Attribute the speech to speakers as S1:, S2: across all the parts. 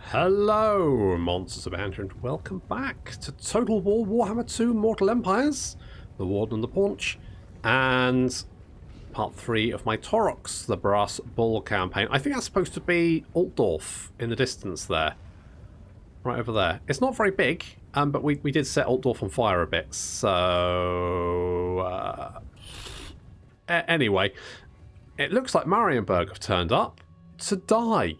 S1: Hello, MonstersAbound, and welcome back to Total War Warhammer 2 Mortal Empires, the Warden and the Paunch, and part 3 of my Taurox, the Brass Bull campaign. I think that's supposed to be Altdorf in the distance there. Right over there. It's not very big, but we did set Altdorf on fire a bit, so... Anyway, it looks like Marienburg have turned up to die,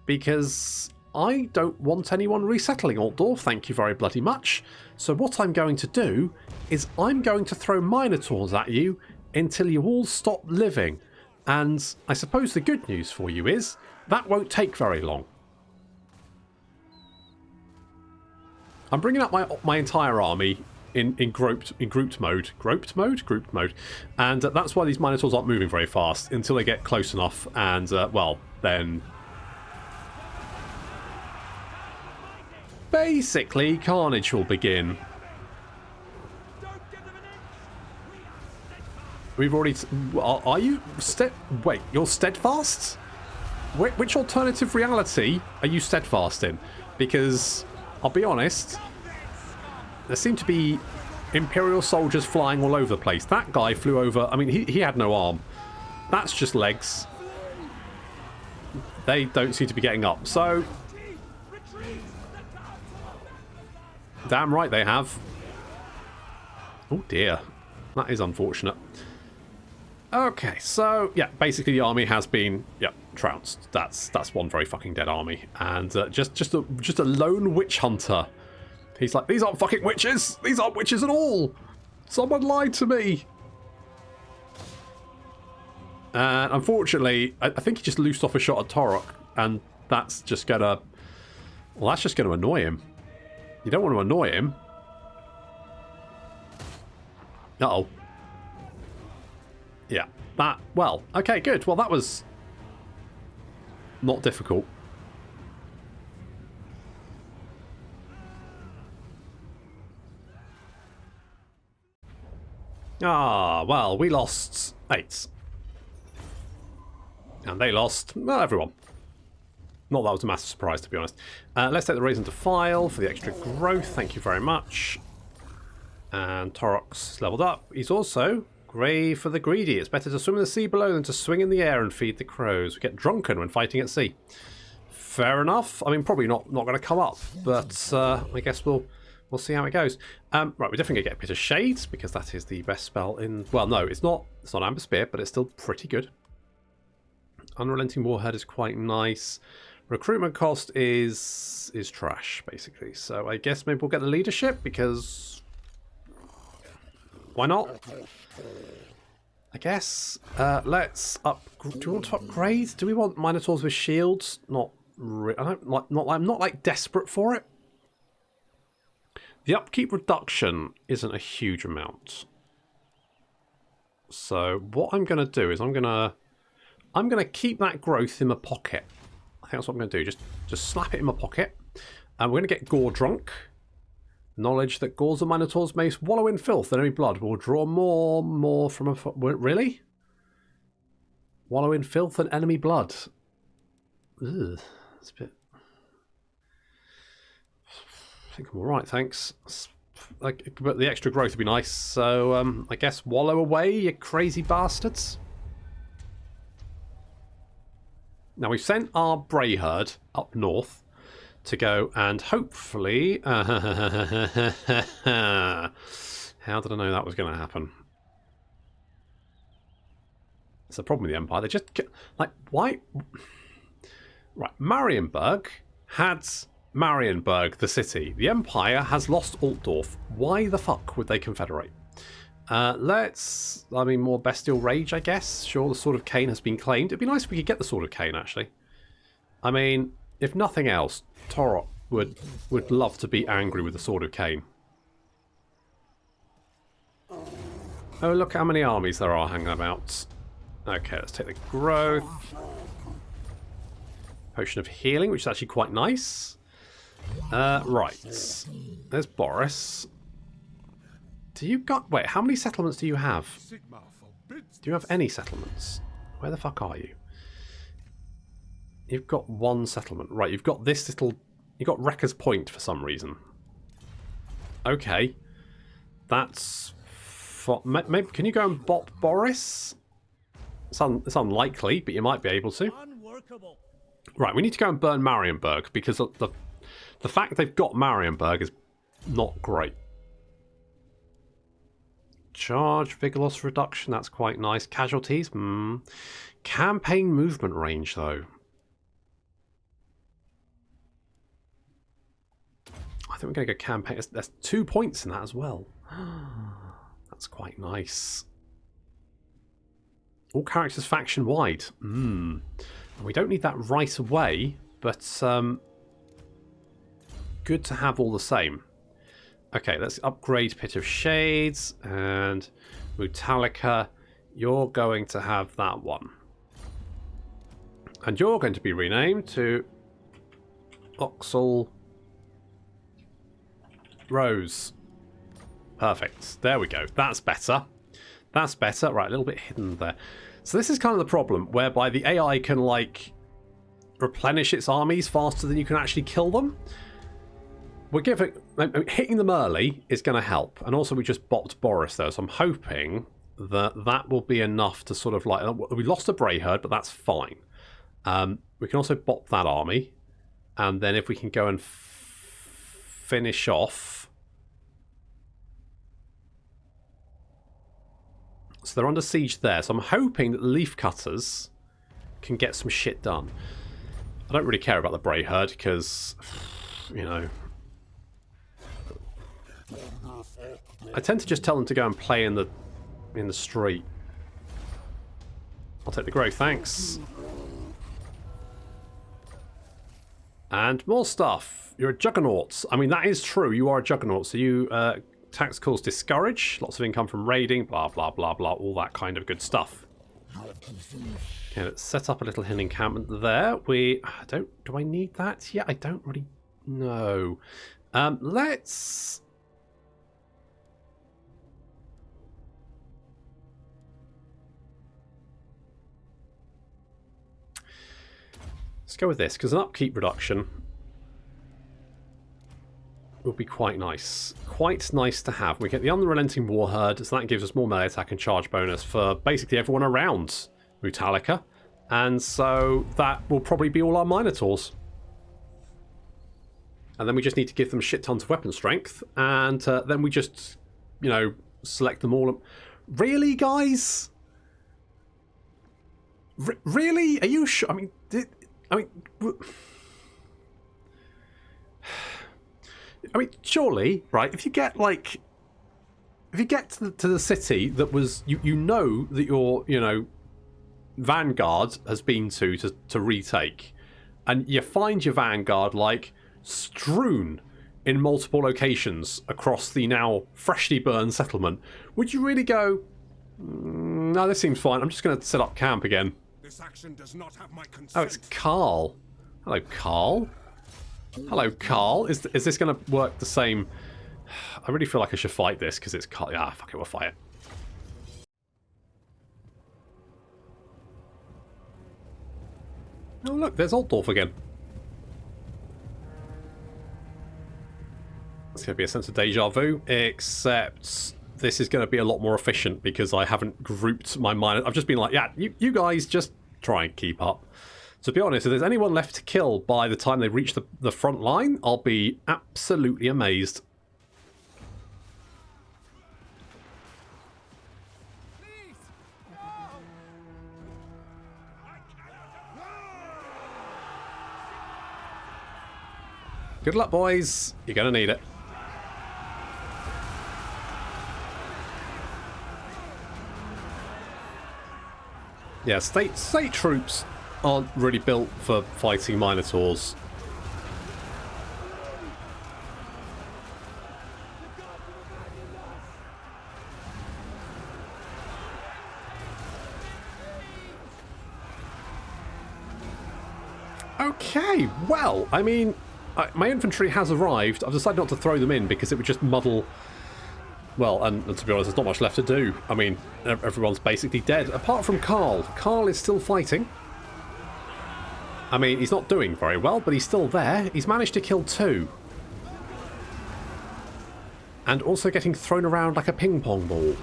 S1: because I don't want anyone resettling Altdorf, thank you very bloody much. So what I'm going to do is I'm going to throw minotaurs at you until you all stop living. And I suppose the good news for you is that won't take very long. I'm bringing up my entire army in grouped mode. Grouped mode. And that's why these minotaurs aren't moving very fast until they get close enough and, well, then... basically, carnage will begin. We've already... Are you... Wait, you're steadfast? Which alternative reality are you steadfast in? Because, I'll be honest, there seem to be Imperial soldiers flying all over the place. That guy flew over... I mean, he had no arm. That's just legs. They don't seem to be getting up. So... damn right they have. Oh dear. That is unfortunate. Okay, so yeah, basically the army has been trounced. That's one very fucking dead army. And just a lone witch hunter. He's like, these aren't fucking witches! These aren't witches at all! Someone lied to me! And unfortunately, I think he just loosed off a shot at Taurox, and that's just gonna... well, that's just gonna annoy him. You don't want to annoy him. Uh-oh. Yeah. That... well, okay, good. Well, that was... not difficult. Ah, well, we lost 8. And they lost, well, everyone. Not that was a massive surprise, to be honest. Let's take the raise into file for the extra growth. Thank you very much. And Taurox leveled up. He's also grey for the greedy. It's better to swim in the sea below than to swing in the air and feed the crows. We get drunken when fighting at sea. Fair enough. I mean, probably not going to come up, but I guess we'll see how it goes. Right, we're definitely going to get a bit of shades because that is the best spell in... well, no, it's not Amber Spear, but it's still pretty good. Unrelenting Warhead is quite nice. Recruitment cost is trash, basically. So I guess maybe we'll get the leadership, because... why not? I guess. Let's up... do we want to upgrade? Do we want minotaurs with shields? Not I'm not like desperate for it. The upkeep reduction isn't a huge amount. So what I'm going to do is I'm going to keep that growth in my pocket. I think that's what I'm going to do. Just slap it in my pocket. And we're going to get gore drunk. Knowledge that gores and minotaurs may wallow in filth and enemy blood will draw more from a... really? Wallow in filth and enemy blood. Ugh, that's a bit... I think I'm alright, thanks. Like, but the extra growth would be nice. So I guess wallow away, you crazy bastards. Now, we've sent our Bray herd up north to go and hopefully... how did I know that was going to happen? It's a problem with the Empire. They just... like, why... right, Marienburg had Marienburg, the city. The Empire has lost Altdorf. Why the fuck would they confederate? Let's... I mean, more bestial rage, I guess. Sure, the Sword of Cain has been claimed. It'd be nice if we could get the Sword of Cain, actually. I mean, if nothing else, Taurox would love to be angry with the Sword of Cain. Oh, look how many armies there are hanging about. Okay, let's take the growth. Potion of healing, which is actually quite nice. Right. There's Boris. Do you got... wait, how many settlements do you have? Do you have any settlements? Where the fuck are you? You've got one settlement. Right, you've got this little... You've got Wrecker's Point for some reason. Okay. That's... Maybe, can you go and bop Boris? It's unlikely, but you might be able to.
S2: Unworkable.
S1: Right, we need to go and burn Marienburg, because the fact they've got Marienburg is not great. Charge, vigor loss reduction, that's quite nice. Casualties, Campaign movement range, though. I think we're going to go campaign. There's 2 points in that as well. That's quite nice. All characters faction-wide. We don't need that right away, but good to have all the same. Okay, let's upgrade Pit of Shades and Mutalica. You're going to have that one. And you're going to be renamed to Oxel Rose. Perfect. There we go. That's better. That's better. Right, a little bit hidden there. So this is kind of the problem, whereby the AI can, like, replenish its armies faster than you can actually kill them. We're giving... hitting them early is going to help. And also we just bopped Boris, though, so I'm hoping that that will be enough to sort of, like... We lost a Brayherd, but that's fine. We can also bop that army. And then if we can go and finish off... So they're under siege there. So I'm hoping that the Leaf Cutters can get some shit done. I don't really care about the Brayherd because, you know... I tend to just tell them to go and play in the street. I'll take the growth, thanks. And more stuff. You're a juggernaut. I mean, that is true. You are a juggernaut. So you... tax calls discourage, lots of income from raiding, blah, blah, blah, blah, all that kind of good stuff. Okay, let's set up a little hidden encampment there. Do I need that? Yeah, I don't really know. Let's go with this, because an upkeep reduction would be quite nice. Quite nice to have. We get the Unrelenting Warherd, so that gives us more melee attack and charge bonus for basically everyone around Mutalica. And so that will probably be all our Minotaurs. And then we just need to give them shit tons of weapon strength. And then we just, you know, select them all. Really, guys? Really? Are you sure? I mean, surely, right, if you get, like... If you get to the city that was... You know that your, you know, Vanguard has been to retake. And you find your Vanguard, like, strewn in multiple locations across the now freshly burned settlement. Would you really go... No, this seems fine. I'm just going to set up camp again.
S2: This action does not have my consent.
S1: Oh, it's Karl. Hello, Karl. Hello, Karl. Is this going to work the same? I really feel like I should fight this because it's Karl. Yeah, fuck it, we'll fight it. Oh, look, there's Altdorf again. It's going to be a sense of deja vu, except this is going to be a lot more efficient because I haven't grouped my mind. I've just been like, yeah, you guys just try and keep up. To be honest, if there's anyone left to kill by the time they reach the front line, I'll be absolutely amazed. Good luck, boys. You're going to need it. Yeah, state troops aren't really built for fighting Minotaurs. Okay, well, I mean, my infantry has arrived. I've decided not to throw them in because it would just muddle... Well, and to be honest, there's not much left to do. I mean, everyone's basically dead. Apart from Karl. Karl is still fighting. I mean, he's not doing very well, but he's still there. He's managed to kill 2. And also getting thrown around like a ping pong ball.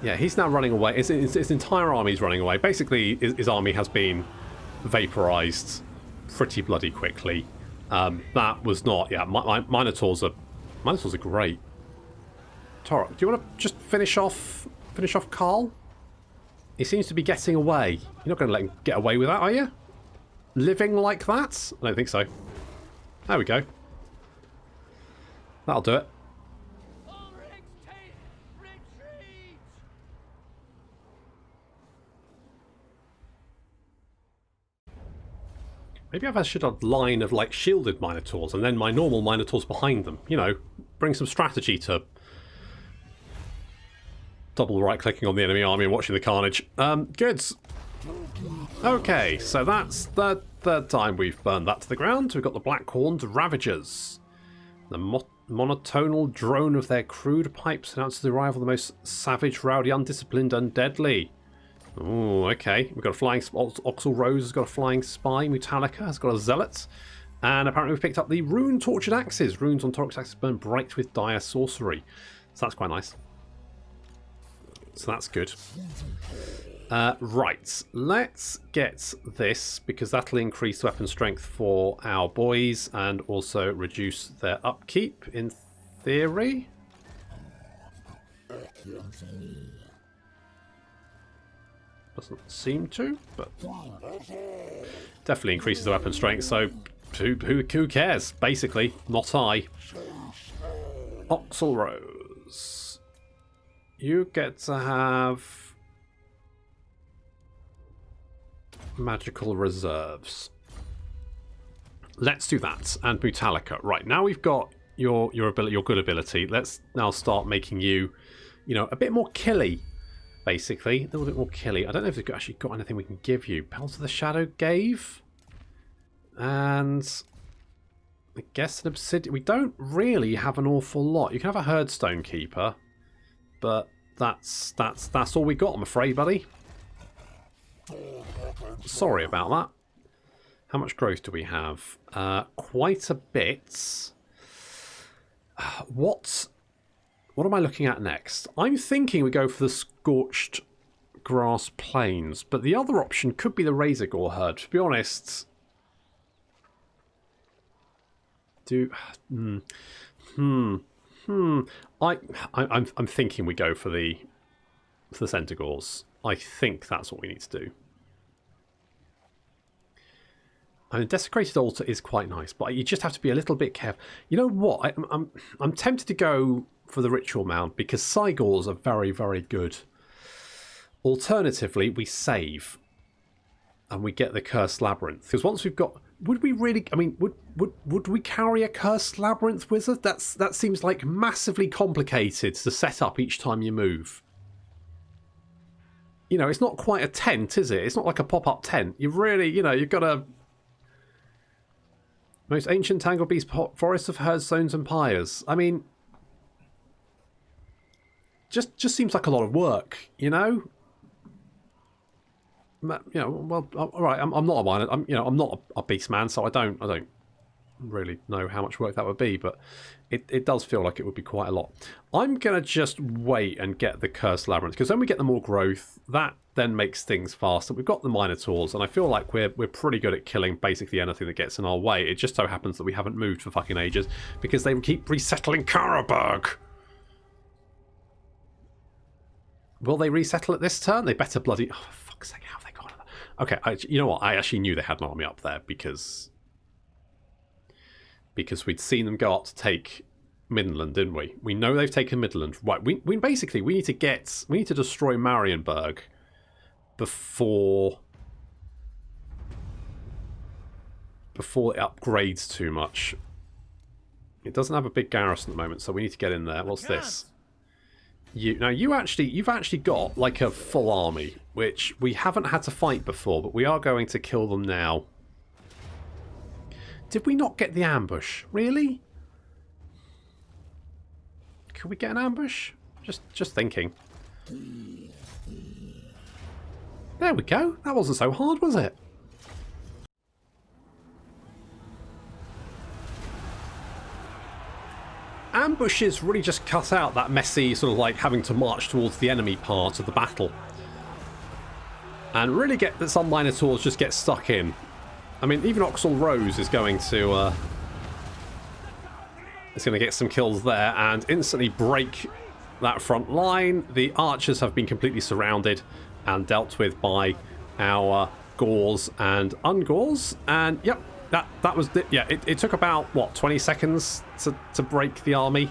S1: Yeah, he's now running away. His entire army's running away. Basically, his army has been vaporized pretty bloody quickly. That was not... Yeah, Minotaurs are great. Taurox, do you want to just finish off Karl? He seems to be getting away. You're not going to let him get away with that, are you? Living like that? I don't think so. There we go. That'll do it. Maybe I should have a line of like shielded minotaurs and then my normal minotaurs behind them. You know, bring some strategy to double right-clicking on the enemy army and watching the carnage. Good. Okay, so that's the third time we've burned that to the ground. We've got the Black-Horned Ravagers. The monotonal drone of their crude pipes announces the arrival of the most savage, rowdy, undisciplined, and deadly. Oh, okay. We've got a flying... Oxel Rose has got a flying spy. Metallica has got a zealot. And apparently we've picked up the Rune Tortured Axes. Runes on Taurox axes burn bright with dire sorcery. So that's quite nice. So that's good. Right. Let's get this, because that'll increase weapon strength for our boys and also reduce their upkeep, in theory. Doesn't seem to, but definitely increases the weapon strength, so who cares? Basically, not I. Oxel Rose. You get to have magical reserves. Let's do that. And Metallica. Right, now we've got your ability, your good ability. Let's now start making you, you know, a bit more killy. Basically, a little bit more killy. I don't know if we've actually got anything we can give you. Pelt of the Shadow gave. And I guess an obsidian. We don't really have an awful lot. You can have a Herdstone Keeper, but that's all we got, I'm afraid, buddy. Sorry about that. How much growth do we have? Quite a bit. What am I looking at next? I'm thinking we go for the Scorched Grass Plains, but the other option could be the Razor Gore Herd. To be honest, I'm thinking we go for the Centaurs. I think that's what we need to do. I mean, Desecrated Altar is quite nice, but you just have to be a little bit careful. You know what? I'm tempted to go for the Ritual Mound because Cygors are very, very good. Alternatively, we save and we get the Cursed Labyrinth. Because once we've got... Would we really... I mean, would we carry a Cursed Labyrinth Wizard? That seems like massively complicated to set up each time you move. You know, it's not quite a tent, is it? It's not like a pop-up tent. You really, you know, you've got to... Most ancient tangled beast forest of Herdstones and Pyres. I mean, just seems like a lot of work, you know. You know, well, all right. I'm not a miner. I'm not a beast man, so I don't really know how much work that would be, but it does feel like it would be quite a lot. I'm gonna just wait and get the Cursed Labyrinth because when we get the more growth, that then makes things faster. We've got the Minotaurs, and I feel like we're pretty good at killing basically anything that gets in our way. It just so happens that we haven't moved for fucking ages because they keep resettling Marienburg. Will they resettle it this turn? They better bloody... Oh, for fuck's sake, how have they gone? Okay, you know what? I actually knew they had an army up there because we'd seen them go up to take Midland, didn't we? We know they've taken Midland. Right, we basically we need to destroy Marienburg before it upgrades too much. It doesn't have a big garrison at the moment, so we need to get in there. What's this? You've actually got like a full army, which we haven't had to fight before, but we are going to kill them now. Did we not get the ambush? Really? Could we get an ambush? Just thinking. There we go. That wasn't so hard, was it? Ambushes really just cut out that messy sort of like having to march towards the enemy part of the battle. And really get that some minotaurs just get stuck in. I mean, even Oxal Rose is going to get some kills there and instantly break that front line. The archers have been completely surrounded and dealt with by our Gauls and Ungauls. And yep, that was it. Yeah, it took about what, 20 seconds to break the army,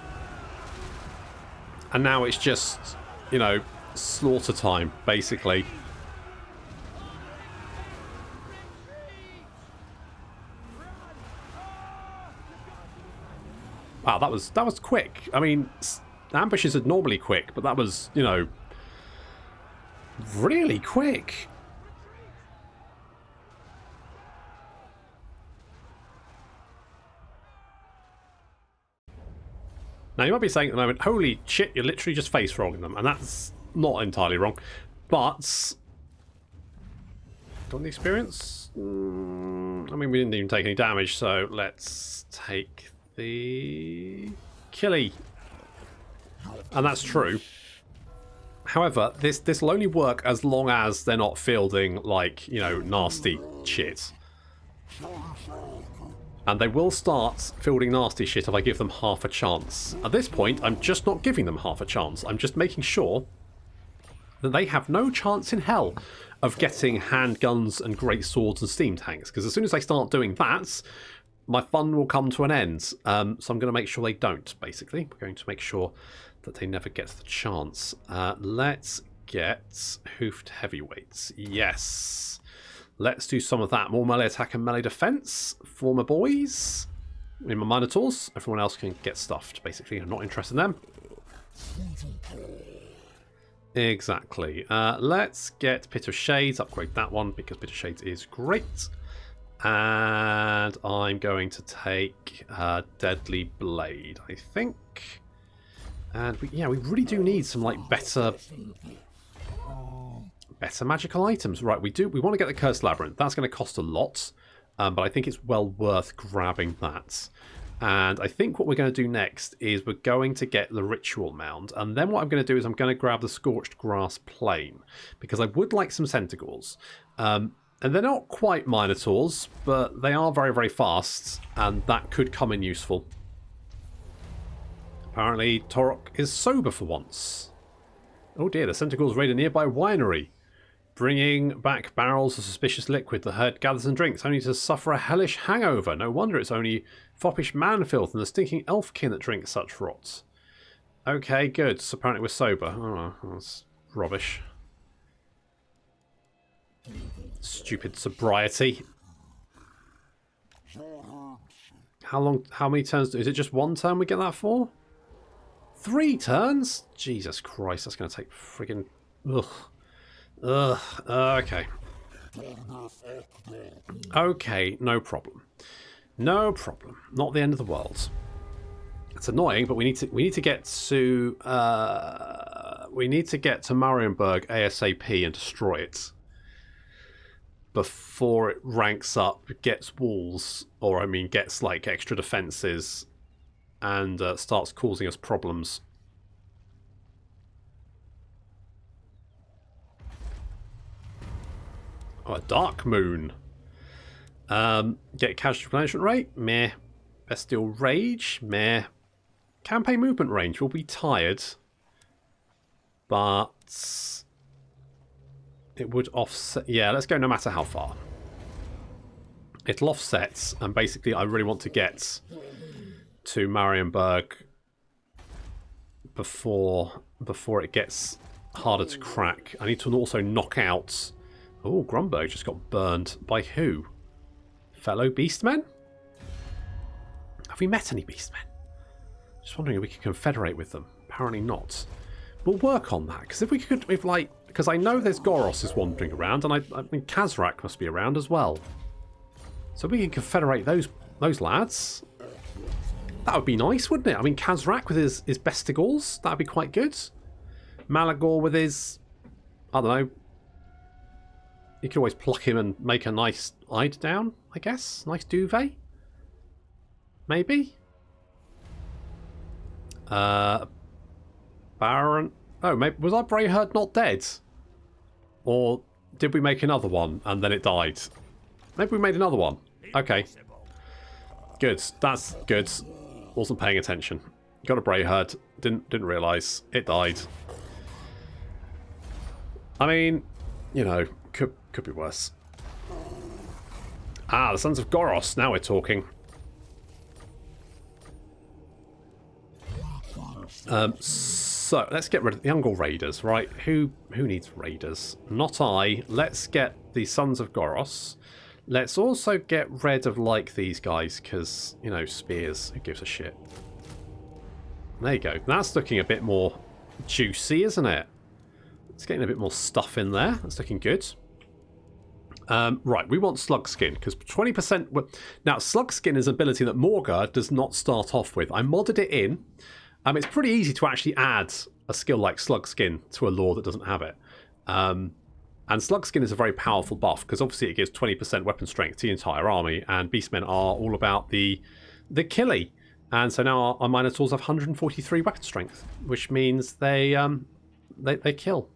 S1: and now it's just, you know, slaughter time basically. Wow, that was quick. I mean, ambushes are normally quick, but that was, you know, really quick. Now, you might be saying at the moment, holy shit, you're literally just face rolling them, and that's not entirely wrong. But, on the experience? I mean, we didn't even take any damage, so let's take the killie. And that's true. However, this will only work as long as they're not fielding, like, you know, nasty shit. And they will start fielding nasty shit if I give them half a chance. At this point, I'm just not giving them half a chance. I'm just making sure that they have no chance in hell of getting handguns and great swords and steam tanks. Because as soon as they start doing that, my fun will come to an end. So I'm going to make sure they don't, basically. We're going to make sure that they never get the chance. Let's get hoofed heavyweights. Yes. Let's do some of that. More melee attack and melee defense for my boys. In my minotaurs. Everyone else can get stuffed, basically. I'm not interested in them. Exactly. Let's get Pit of Shades. Upgrade that one because Pit of Shades is great. And I'm going to take Deadly Blade, I think. And we really do need some like better magical items. Right, we want to get the Cursed Labyrinth. That's going to cost a lot, but I think it's well worth grabbing that. And I think what we're going to do next is we're going to get the Ritual Mound, and then what I'm going to do is I'm going to grab the Scorched Grass Plain, because I would like some Centaurs. And they're not quite Minotaurs, but they are very, very fast, and that could come in useful. Apparently, Taurox is sober for once. Oh dear, the Centaurs raid a nearby winery, bringing back barrels of suspicious liquid. The herd gathers and drinks, only to suffer a hellish hangover. No wonder it's only foppish man-filth and the stinking elfkin that drinks such rot. Okay, good. So apparently we're sober. Oh, that's rubbish. Stupid sobriety. How many turns? Is it just one turn we get that for? 3 turns? Jesus Christ, that's going to take friggin... Ugh. Okay. Okay, no problem. No problem. Not the end of the world. It's annoying, but we need to get to Marienburg ASAP and destroy it before it ranks up, gets walls, or I mean gets like extra defenses, and starts causing us problems. Oh, a Dark Moon. Get casualty replenishment rate? Meh. Bestial Rage? Meh. Campaign movement range will be tired, but it would offset. Yeah, let's go no matter how far. It'll offset, and basically I really want to get to Marienburg before it gets harder to crack. I need to also knock out... Oh, Grunberg just got burned. By who? Fellow Beastmen? Have we met any Beastmen? Just wondering if we can confederate with them. Apparently not. We'll work on that, because if we could, because I know there's Goros is wandering around, and I mean Kazrak must be around as well. So we can confederate those lads. That would be nice, wouldn't it? I mean, Kazrak with his Bestigals, that'd be quite good. Malagor with his, I don't know, You could always pluck him and make a nice hide down, I guess. Nice duvet. Maybe. Baron. Oh, maybe was our Brayherd not dead? Or did we make another one and then it died? Maybe we made another one. Okay. Good. That's good. Wasn't paying attention. Got a Brayherd. Didn't realise it died. I mean, you know, could be worse. Ah, the Sons of Goros. Now we're talking. So let's get rid of the Ungol Raiders, right? Who needs Raiders? Not I. Let's get the Sons of Goros. Let's also get rid of, like, these guys, because, you know, spears. Who gives a shit? There you go. That's looking a bit more juicy, isn't it? It's getting a bit more stuff in there. That's looking good. Right, we want Slugskin, because 20%... Now, Slugskin is an ability that Morga does not start off with. I modded it in. It's pretty easy to actually add a skill like Slugskin to a lore that doesn't have it. And Slugskin is a very powerful buff, because obviously it gives 20% weapon strength to the entire army, and Beastmen are all about the killie. And so now our Minotaurs have 143 weapon strength, which means they kill.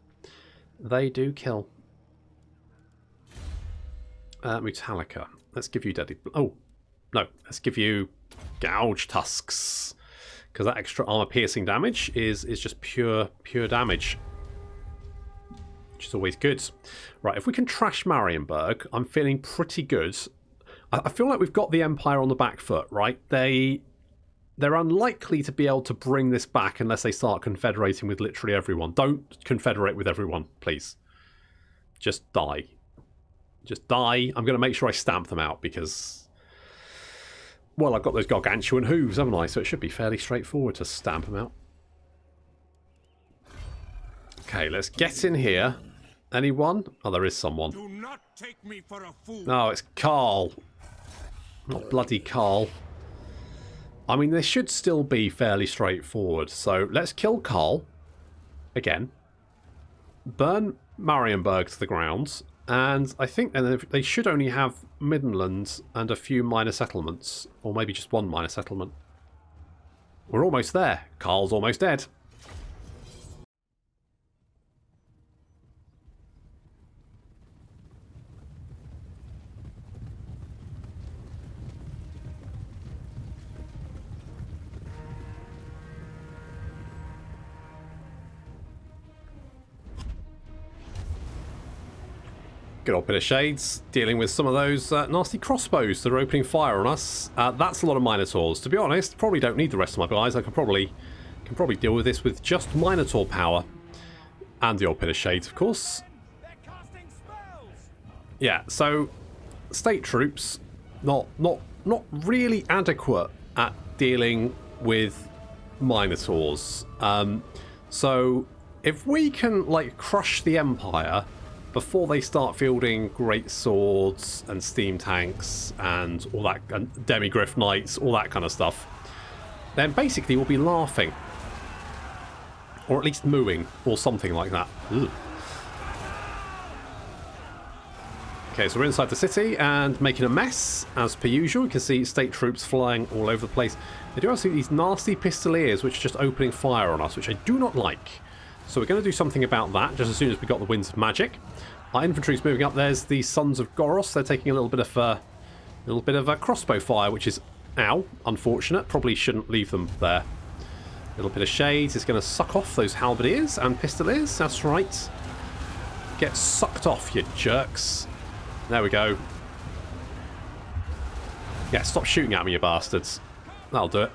S1: They do kill. Metallica. Let's give you deadly... Oh, no. Let's give you gouge tusks. Because that extra armor piercing damage is just pure damage. Which is always good. Right, if we can trash Marienburg, I'm feeling pretty good. I feel like we've got the Empire on the back foot, right? They're unlikely to be able to bring this back unless they start confederating with literally everyone. Don't confederate with everyone, please. Just die. Just die. I'm going to make sure I stamp them out because... Well, I've got those gargantuan hooves, haven't I? So it should be fairly straightforward to stamp them out. Okay, let's get in here. Anyone? Oh, there is someone.
S2: Do not take me for a fool.
S1: No, it's Karl. Not bloody Karl. I mean, this should still be fairly straightforward. So let's kill Karl. Again. Burn Marienburg to the ground. And I think they should only have Middenland and a few minor settlements. Or maybe just one minor settlement. We're almost there. Karl's almost dead. Good old bit of shades, dealing with some of those nasty crossbows that are opening fire on us. That's a lot of Minotaurs. To be honest, probably don't need the rest of my guys. I can probably deal with this with just Minotaur power. And the old bit of shades, of course. Yeah, so state troops, not really adequate at dealing with Minotaurs. So if we can, like, crush the Empire before they start fielding great swords and steam tanks and all that, and demigryph knights, all that kind of stuff, then basically we'll be laughing. Or at least mooing, or something like that. Ugh. Okay, so we're inside the city and making a mess, as per usual. You can see state troops flying all over the place. They do have these nasty pistoliers which are just opening fire on us, which I do not like. So we're going to do something about that just as soon as we got the Winds of Magic. Our infantry's moving up. There's the Sons of Goros. They're taking a little bit of a crossbow fire, which is, ow, unfortunate. Probably shouldn't leave them there. A little bit of shades is going to suck off those halberdiers and pistoliers. That's right. Get sucked off, you jerks. There we go. Yeah, stop shooting at me, you bastards. That'll do it.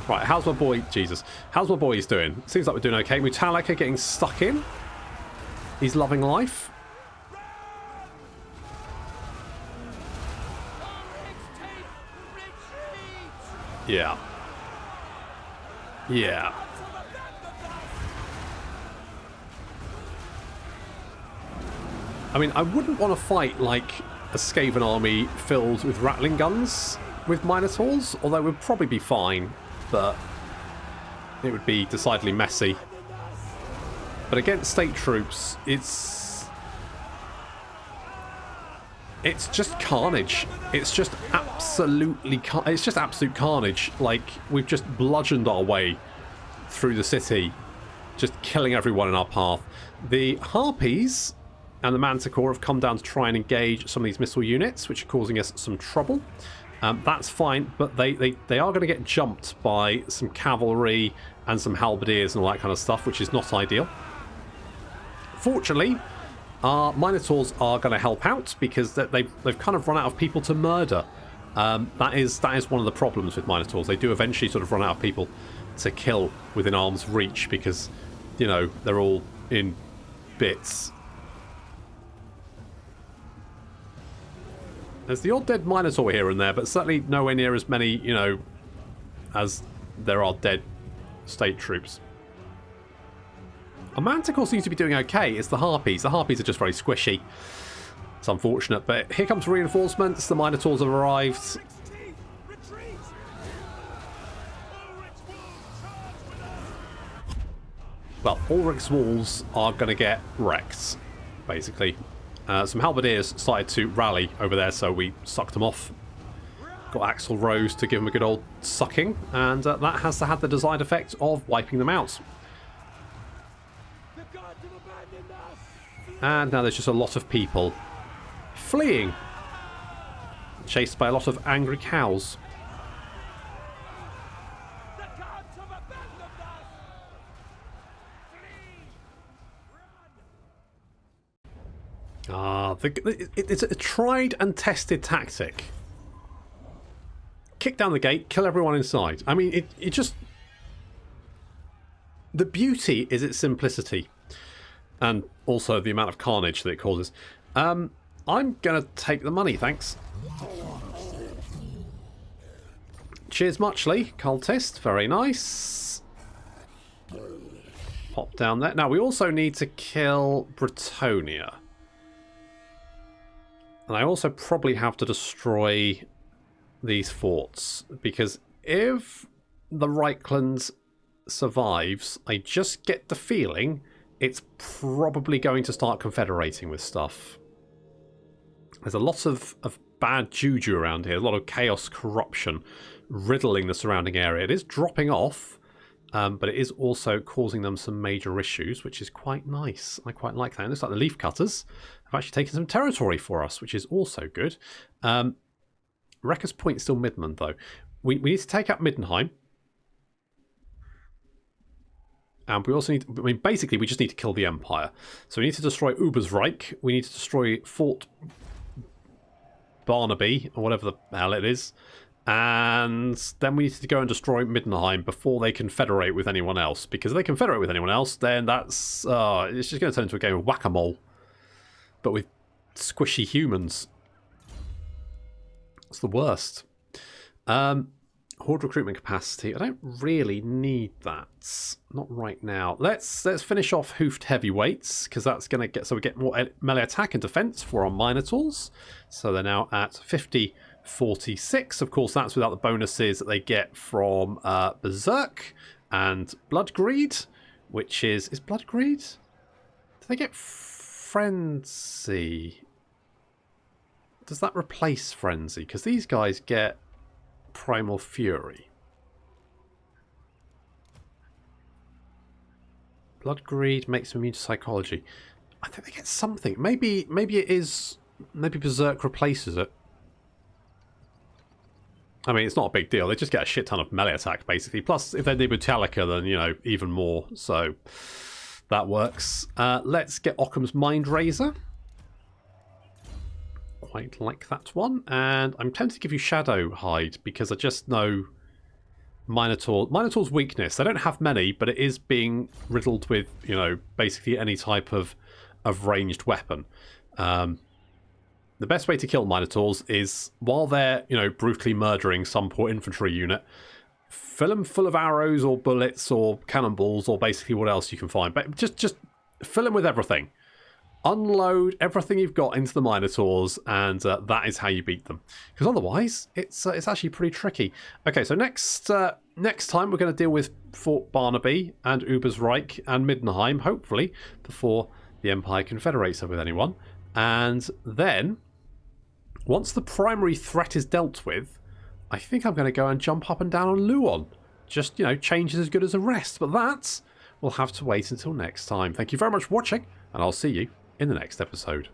S1: Right, how's my boy... Jesus. How's my boys doing? Seems like we're doing okay. Metallica getting stuck in. He's loving life. Yeah. Yeah. I mean, I wouldn't want to fight, like, a Skaven army filled with rattling guns with Minotaurs, although we'd probably be fine. But it would be decidedly messy. But against state troops, it's It's just carnage. It's just absolutely it's just absolute carnage. Like, we've just bludgeoned our way through the city, just killing everyone in our path. The Harpies and the Manticore have come down to try and engage some of these missile units, which are causing us some trouble. That's fine, but they are going to get jumped by some cavalry and some halberdiers and all that kind of stuff, which is not ideal. Fortunately, our Minotaurs are going to help out because they've kind of run out of people to murder. That is one of the problems with Minotaurs. They do eventually sort of run out of people to kill within arm's reach because, you know, they're all in bits. There's the odd dead Minotaur here and there, but certainly nowhere near as many, you know, as there are dead state troops. A Manticore seems to be doing okay. It's the Harpies. The Harpies are just very squishy. It's unfortunate, but here comes reinforcements. The Minotaurs have arrived. Well, Ulrich's walls are going to get wrecked, basically. Some halberdiers started to rally over there, so we sucked them off. Got Axel Rose to give them a good old sucking, and that has had the desired effect of wiping them out. And now there's just a lot of people fleeing, chased by a lot of angry cows. It's a tried and tested tactic. Kick down the gate, kill everyone inside. I mean, it just... The beauty is its simplicity. And also the amount of carnage that it causes. I'm going to take the money, thanks. Cheers muchly, cultist. Very nice. Pop down there. Now, we also need to kill Bretonia. And I also probably have to destroy these forts. Because if the Reichland survives, I just get the feeling it's probably going to start confederating with stuff. There's a lot of bad juju around here. A lot of chaos, corruption riddling the surrounding area. It is dropping off, but it is also causing them some major issues, which is quite nice. I quite like that. It looks like the Leaf Cutters have actually taken some territory for us, which is also good. Wrecker's Point is still Midland, though. We need to take out Middenheim. And we also need... I mean, basically, we just need to kill the Empire. So we need to destroy Ubersreich. We need to destroy Fort Barnaby, or whatever the hell it is. And then we need to go and destroy Middenheim before they confederate with anyone else. Because if they confederate with anyone else, then that's... it's just going to turn into a game of whack-a-mole. But with squishy humans. It's the worst. Horde recruitment capacity. I don't really need that. Not right now. Let's finish off hoofed heavyweights, because that's going to get... So we get more melee attack and defense for our Minotaurs. So they're now at 50-46. Of course, that's without the bonuses that they get from Berserk and Bloodgreed, which is... Is Bloodgreed? Do they get Frenzy? Does that replace Frenzy? Because these guys get Primal Fury. Bloodgreed makes them immune to psychology. I think they get something. Maybe it is... Maybe Berserk replaces it. I mean, it's not a big deal. They just get a shit ton of melee attack, basically. Plus, if they do Metallica, then, you know, even more. So, that works. Let's get Occam's Mind Razor. Quite like that one. And I'm tempted to give you Shadow Hide, because I just know Minotaur's weakness. They don't have many, but it is being riddled with, you know, basically any type of ranged weapon. The best way to kill Minotaurs is, while they're, you know, brutally murdering some poor infantry unit, fill them full of arrows or bullets or cannonballs or basically what else you can find. But just fill them with everything. Unload everything you've got into the Minotaurs, and that is how you beat them. Because otherwise, it's actually pretty tricky. Okay, so next time we're going to deal with Fort Barnaby and Ubersreich and Middenheim, hopefully, before the Empire confederates with anyone. And then once the primary threat is dealt with, I think I'm going to go and jump up and down on Luon. Just, change is as good as a rest. But that will have to wait until next time. Thank you very much for watching, and I'll see you in the next episode.